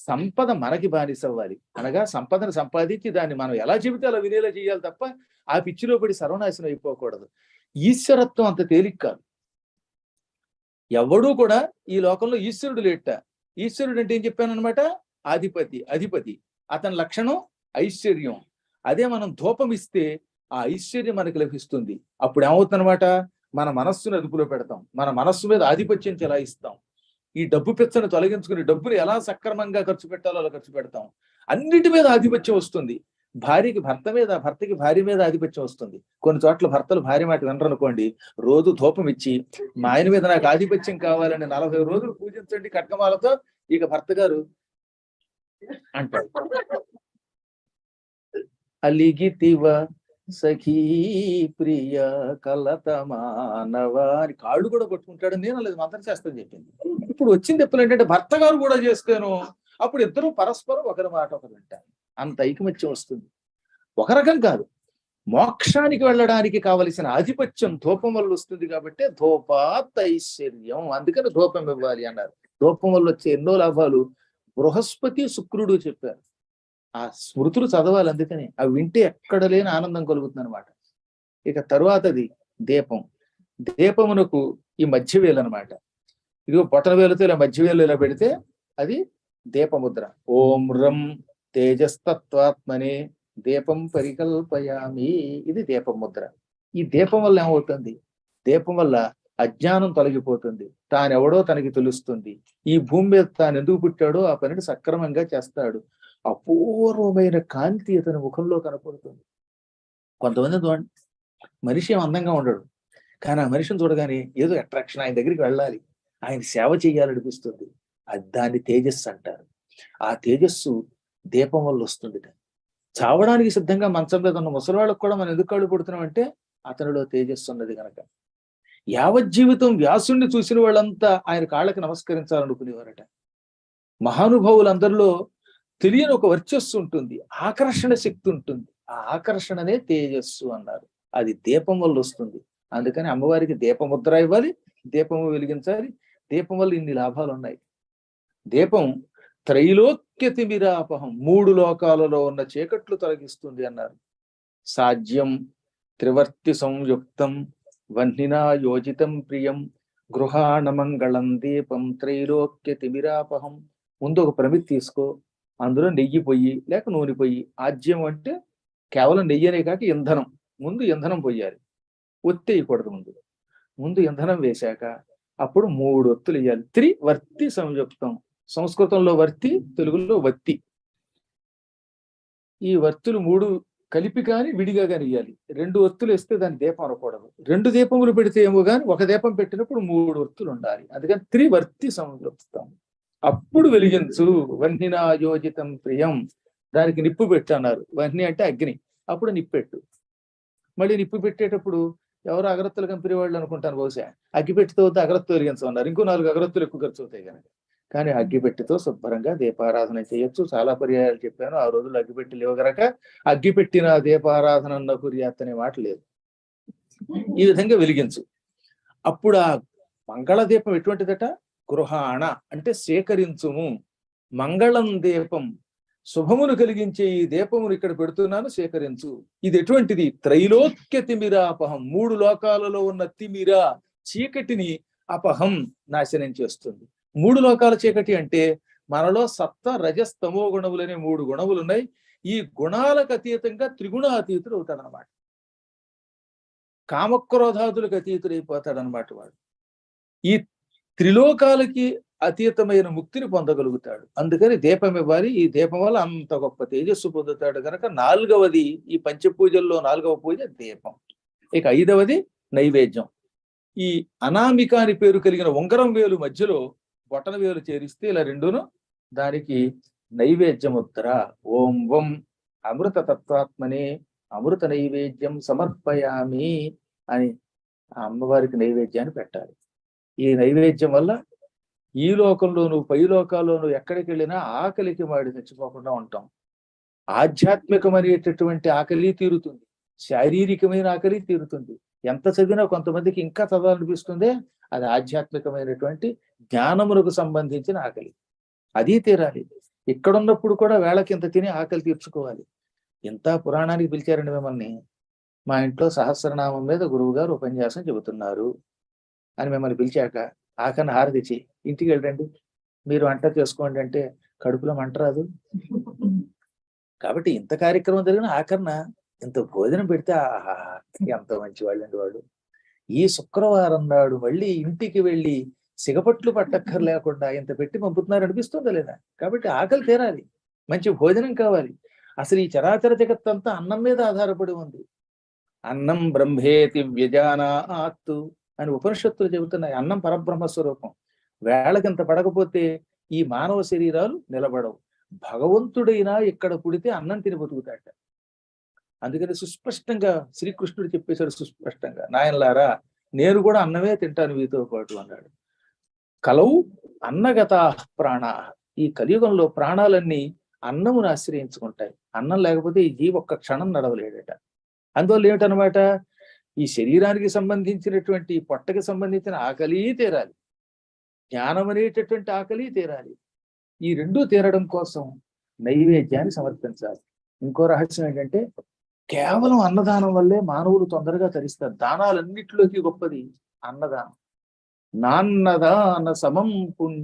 సంపద మనకి బానిసవ్వాలి. అనగా సంపదను సంపాదించి దాన్ని మనం ఎలా చెబితే అలా వినేలా చేయాలి తప్ప ఆ పిచ్చిలో పడి సర్వనాశనం అయిపోకూడదు. ఈశ్వరత్వం అంత తేలిక కాదు. ఎవడూ కూడా ఈ లోకంలో ఈశ్వరుడు లేట. ఈశ్వరుడు అంటే ఏం చెప్పాననమాట? అధిపతి. అతని లక్షణం ఐశ్వర్యం. అదే మనం ధూపం ఇస్తే ఆ ఐశ్వర్యం మనకు లభిస్తుంది. అప్పుడు ఏమవుతుందనమాట? మన మనస్సును అదుపులో పెడతాం, మన మనస్సు మీద ఆధిపత్యం చెలాయిస్తాం. ఈ డబ్బు పిచ్చను తొలగించుకుని డబ్బులు ఎలా సక్రమంగా ఖర్చు పెట్టాలో అలా ఖర్చు పెడతాం. అన్నిటి మీద ఆధిపత్యం వస్తుంది. భార్యకి భర్త మీద, భర్తకి భార్య మీద ఆధిపత్యం వస్తుంది. కొన్ని చోట్ల భర్తలు భార్య మాట వినరనుకోండి, రోజు ధూపం ఇచ్చి మా ఆయన మీద నాకు ఆధిపత్యం కావాలని 40 రోజులు పూజించండి కట్కమాలతో, ఇక భర్త గారు అంటాడు, అలిగితివ సఖీ ప్రియ కలత మానవ అని కాళ్ళు కూడా కొట్టుకుంటాడు. నేను లేదు మంత్రశాస్త్రం చెప్పింది. ఇప్పుడు వచ్చింది ఎప్పుడు ఏంటంటే భర్త గారు కూడా చేస్తాను, అప్పుడు ఇద్దరు పరస్పరం ఒకరి మాట ఒకరు వింటారు. అంత ఐకమత్యం వస్తుంది. ఒక రకం కాదు, మోక్షానికి వెళ్ళడానికి కావలసిన ఆధిపత్యం ధూపం వల్ల వస్తుంది. కాబట్టి ధూపాత్ ఐశ్వర్యం, అందుకని ధూపం ఇవ్వాలి అన్నారు. ధూపం వల్ల వచ్చే ఎన్నో లాభాలు బృహస్పతి శుక్రుడు చెప్పారు. ఆ స్మృతులు చదవాలి, అందుకని అవి వింటే ఎక్కడ లేని ఆనందం కలుగుతుంది అనమాట. ఇక తరువాతది దీపం. దీపమునకు ఈ మధ్యవేలు అనమాట. ఇదిగో బొటన వేలుతో ఇలా మధ్యవేలు ఇలా పెడితే అది దీపముద్ర. ఓం రం తేజస్తత్వాత్మనే దీపం పరికల్పయామి, ఇది దీపముద్ర. ఈ దీపం వల్ల ఏమవుతుంది? దీపం వల్ల అజ్ఞానం తొలగిపోతుంది, తానెవడో తనకి తెలుస్తుంది. ఈ భూమి మీద తాను ఎందుకు పుట్టాడో ఆ పనిని సక్రమంగా చేస్తాడు. అపూర్వమైన కాంతి అతని ముఖంలో కనపడుతుంది. కొంతమంది చూడండి, మనిషి అందంగా ఉండడు, కానీ ఆ మనిషిని చూడగానే ఏదో అట్రాక్షన్, ఆయన దగ్గరికి వెళ్ళాలి, ఆయన సేవ చేయాలనిపిస్తుంది. అది దాన్ని తేజస్సు అంటారు. ఆ తేజస్సు దీపం వల్ల వస్తుంది. చావడానికి సిద్ధంగా మంచం మీద ఉన్న ముసలివాళ్ళకు కూడా మనం ఎందుకు కళ్ళు పుడుతున్నాం అంటే అతనిలో తేజస్సు ఉన్నది కనుక. యావజ్జీవితం వ్యాసుణ్ణి చూసిన వాళ్ళంతా ఆయన కాళ్ళకి నమస్కరించాలనుకునేవారట. మహానుభావులందరిలో తెలియని ఒక వర్చస్సు ఉంటుంది, ఆకర్షణ శక్తి ఉంటుంది. ఆ ఆకర్షణనే తేజస్సు అన్నారు. అది దీపం వల్ల వస్తుంది. అందుకని అమ్మవారికి దీపముద్ర ఇవ్వాలి, దీపము వెలిగించాలి. దీపం వల్ల ఇన్ని లాభాలు ఉన్నాయి. దీపం త్రైలోక్య తిమిరాపహం, 3 లోకాలలో ఉన్న చీకట్లు తొలగిస్తుంది అన్నారు. సాధ్యం త్రివర్తి సంయుక్తం వహ్నినా యోజితం ప్రియం గృహాణమంగళం దీపం త్రైలోక్య తిమిరాపహం. ముందు ఒక ప్రమిది తీసుకో, అందులో నెయ్యి పొయ్యి లేక నూనె పొయ్యి. ఆజ్యం అంటే కేవలం నెయ్యి అనే కాక ఇంధనం. ముందు ఇంధనం పొయ్యాలి, ఒత్తి వేయకూడదు. ముందు ఇంధనం వేశాక అప్పుడు 3 ఒత్తులు వేయాలి. త్రివర్తి సంయుక్తం, సంస్కృతంలో వర్తి, తెలుగులో వత్తి. ఈ వర్తులు 3 కలిపి కానీ విడిగా కానీ ఇవ్వాలి. 2 ఒత్తులు వేస్తే దాన్ని దీపం అనకూడదు. 2 దీపములు పెడితే ఏమో కానీ ఒక దీపం పెట్టినప్పుడు 3 ఒత్తులు ఉండాలి. అందుకని త్రివర్తి సంయుక్తం. అప్పుడు వెలిగించు. వహ్నినా యోజితం ప్రియం, దానికి నిప్పు పెట్టు అన్నారు. వహ్ని అంటే అగ్ని, అప్పుడు నిప్పెట్టు. మళ్ళీ నిప్పు పెట్టేటప్పుడు ఎవరు అగరత్తులు కంపెనీ వాళ్ళు అనుకుంటాను, బహుశా అగ్గిపెట్టితో అగరత్తు వెలిగించమన్నారు. ఇంకో 4 అగరత్తులు ఎక్కువ ఖర్చు అవుతాయి కనుక. కానీ అగ్గిపెట్టితో శుభ్రంగా దీపారాధన చేయొచ్చు. చాలా పర్యాయాలు చెప్పాను. ఆ రోజుల్లో అగ్గిపెట్టి లేవు గనక అగ్గిపెట్టిన దీపారాధన కుర్యాత్ అనే మాట లేదు. ఈ విధంగా వెలిగించు. అప్పుడు ఆ మంగళ దీపం ఎటువంటిదట? గృహాణ అంటే సేకరించుము. మంగళం దీపం, శుభమును కలిగించే ఈ దీపమును ఇక్కడ పెడుతున్నాను, సేకరించు. ఇది ఎటువంటిది? త్రైలోక్య తిమిరాపహం, 3 లోకాలలో ఉన్న తిమిర చీకటిని అపహం నాశనం చేస్తుంది. 3 లోకాల చీకటి అంటే మనలో సత్వ రజస్ తమో గుణములనే 3 గుణములు ఉన్నాయి. ఈ గుణాలకు అతీతంగా త్రిగుణాతీతుడు అవుతాడనమాట. కామక్రోధాదులకు అతీతుడైపోతాడనమాట వాడు. ఈ త్రిలోకాలకి అతీతమైన ముక్తిని పొందగలుగుతాడు. అందుకని దీపం ఇవ్వాలి. ఈ దీపం వల్ల అంత గొప్ప తేజస్సు పొందుతాడు కనుక 4వది ఈ పంచపూజల్లో 4వ పూజ దీపం. ఇక 5వది నైవేద్యం. ఈ అనామిక అని పేరు కలిగిన ఉంగరం వేలు మధ్యలో బొటన వేలు చేరిస్తే ఇలా రెండును, దానికి నైవేద్యముద్ర. ఓం వం అమృత తత్వాత్మనే అమృత నైవేద్యం సమర్పయామి అని ఆ అమ్మవారికి నైవేద్యాన్ని పెట్టాలి. ఈ నైవేద్యం వల్ల ఈ లోకంలోను పై లోకాల్లోనూ ఎక్కడికి వెళ్ళినా ఆకలికి మాడి తెచ్చిపోకుండా ఉంటాం. ఆధ్యాత్మికమైనటువంటి ఆకలి తీరుతుంది, శారీరకమైన ఆకలి తీరుతుంది. ఎంత చదివినా కొంతమందికి ఇంకా చదవాలనిపిస్తుందే, అది ఆధ్యాత్మికమైనటువంటి జ్ఞానములకు సంబంధించిన ఆకలి, అది తీరాలి. ఇక్కడ ఉన్నప్పుడు కూడా వేళకి ఇంత తిని ఆకలి తీర్చుకోవాలి. ఇంత పురాణానికి పిలిచారండి మిమ్మల్ని. మా ఇంట్లో సహస్రనామం మీద గురువు గారు ఉపన్యాసం చెబుతున్నారు అని మిమ్మల్ని పిలిచాక ఆఖరిన హారతిచ్చి ఇంటికి వెళ్ళండి, మీరు వంట చేసుకోండి అంటే కడుపులో మంట రాదు. కాబట్టి ఇంత కార్యక్రమం జరిగిన ఆఖరిన ఇంత భోజనం పెడితే ఆహా ఎంత మంచి వాళ్ళండి వాడు. ఈ శుక్రవారం నాడు మళ్ళీ ఇంటికి వెళ్ళి సిగపట్లు పట్టక్కర్ లేకుండా ఇంత పెట్టి పంపుతున్నారు అనిపిస్తుందా లేదా? కాబట్టి ఆకలి తీరాలి, మంచి భోజనం కావాలి. అసలు ఈ చరాచర జగత్తంతా అన్నం మీద ఆధారపడి ఉంది. అన్నం బ్రహ్మేతి వ్యజానాత్తు అని ఉపనిషత్తులు చెబుతున్నాయి. అన్నం పరబ్రహ్మ స్వరూపం. వేళకింత పడకపోతే ఈ మానవ శరీరాలు నిలబడవు. భగవంతుడైనా ఇక్కడ పుడితే అన్నం తిని బతుకుతాట. అందుకని సుస్పష్టంగా శ్రీకృష్ణుడు చెప్పేశాడు సుస్పష్టంగా, నాయనలారా నేను కూడా అన్నమే తింటాను మీతో పాటు అన్నాడు. కలవు అన్నగతా ప్రాణ. ఈ కలియుగంలో ప్రాణాలన్నీ అన్నమును ఆశ్రయించుకుంటాయి. అన్నం లేకపోతే ఈ జీవి ఒక్క క్షణం నడవలేడట. అందువల్ల ఏమిటనమాట, ఈ శరీరానికి సంబంధించినటువంటి పొట్టకి సంబంధించిన ఆకలి తీరాలి, జ్ఞానం అనేటటువంటి ఆకలి తీరాలి. ఈ రెండూ తీరడం కోసం నైవేద్యాన్ని సమర్పించాలి. ఇంకో రహస్యం ఏంటంటే కేవలం అన్నదానం వల్లే మానవులు తొందరగా తరిస్తారు. దానాలన్నిటిలోకి గొప్పది అన్నదానం. నాన్నదాన సమం పుణ్యం